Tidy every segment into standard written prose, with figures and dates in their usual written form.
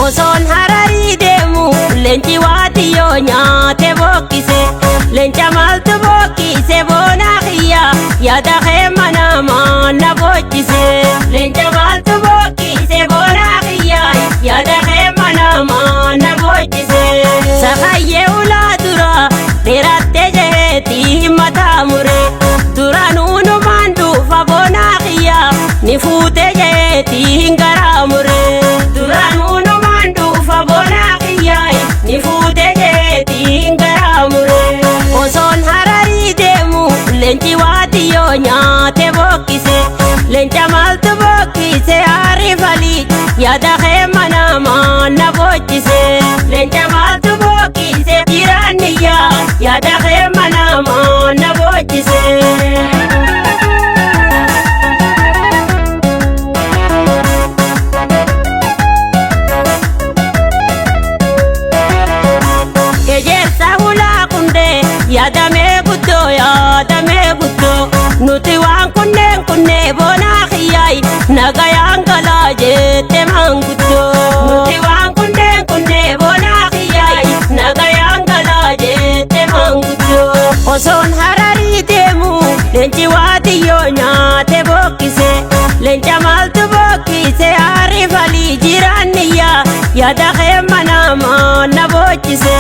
Osoon hararii deemu leenci waatiyyoo nyaate bokkise. Leenca maaltu bokkise boonaa kiyya yaada kee manamaa na bochise. Leenca maaltu bokkise boonaa kiyya yaada kee manamaa na bochise. Sakayyee ulaa dura dheerattee jeetii mataa mure. Duraanuu numaan dhufa boonaa kiyya ni fuute jeetii garaa mure. Duraanuu numaan dhufa boonaa kiyya ni fuute jeetii garaa mure. Osoon hararii deemu leenci waatiyyoo nyaate bokkise. Leenca maaltu bokkise aarifalii yaada kee manamaa na bochise. Leenca maaltu bokkise jiraanniyyaa yaada kee manamaa na bochise. Yaadamee guddoo nuti waan kunneen boonaa kiyyaay nagayaan galaa jette manguddoo. Nuti waan kunneen boonaa kiyyaay nagayaan galaa jette manguddoo. Osoon hararii deemu leenci waatiyyoo nyaate bokkise. Leenca maaltu bokkise aarifalii jiraanniyyaa yaada kee manamaa na bochise.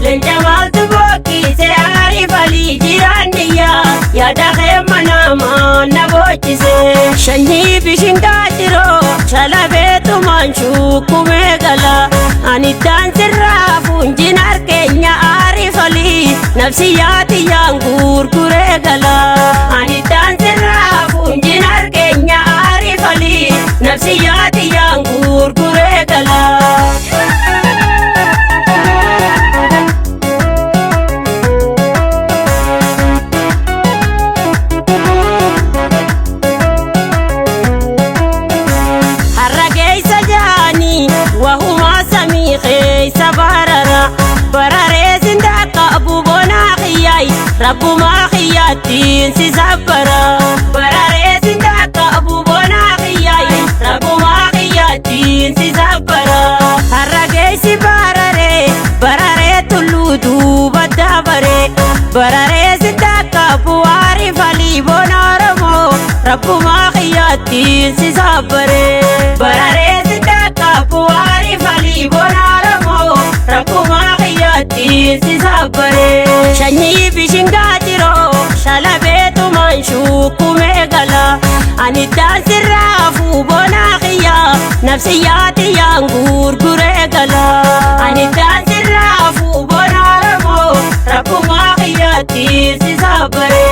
Leenca maaltu bokkise aarifalii jiraanniyyaa yaada kee manamaa na bochise. Shanyii bishingaa jiroo shalabeetumaan shukkumee gala. Ani daansirraa fuunjin harkeenya aarifalii nafsiyyaatiyyaan gurguree gala. Ani daansirraa fuunjin harkeenya aarifalii nafsiyyaatiyyaan gurguree gala. Rabbumaa kiyyaatiin si sabbara. Bararee sindaaka abuubonaa kiyyaay rabbumaa kiyyaatiin si sabbara. Har'a geessi bararee tulluu duuba dabaree. Bararee sindaaka bu'aari falii boona Oromoo rabbumaa kiyyaatiin si sabbaree. Bararee sindaaka bu'aari falii boona Oromoo rabbumaa kiyyaatiin si sabbaree. Shanyii bishingaa jiroo shalabeetumaan shukkumee gala. Ani daansirraa fuubonaa kiyyaa nafsiyyaatiyyaan gurguree gala. Ani daansirraa fuubonaa Oromoo rabbumaa kiyyaatiin si sabbaree.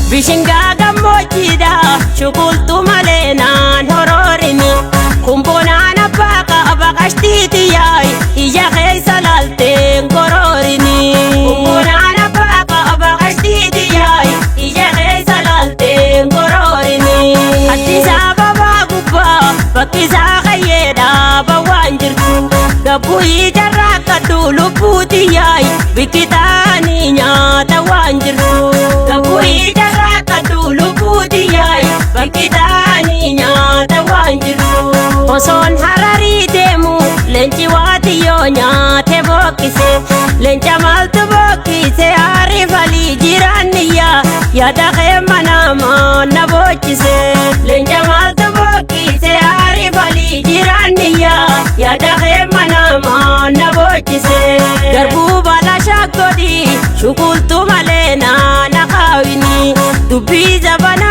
Bishingaa gammoojjiidha shukultu malee naan horoorini. Kumbonaan abbaa qaba qashtiitiyyaay ija keessa laalteen koroorini. Kumbonaan abbaa qaba qashtiitiyyaay ija keessa laalteen koroorini. Addisaa babaa gubbaa bakkisaa kayyeedhaa bawwaan jirtu. Gabbuu ijarraa kaddu lubbuutiyyaay bikkitaanii nyaata waan jirtu. Gabbuu ijarraa kaddu lubbuutiyyaay bikkitaanii nyaata waan jirtu. Osoon hararii deemu leenci waatiyyoo nyaate bokkise. Leenca maaltu bokkise aarifalii jiraanniyyaa yaada kee manamaa na bochise. Leenca maaltu bokkise aarifalii jiraanniyyaa yaada kee manamaa na bochise. Garbuu baala shakkoodii shukultu malee naana kaawini dubbii zabana.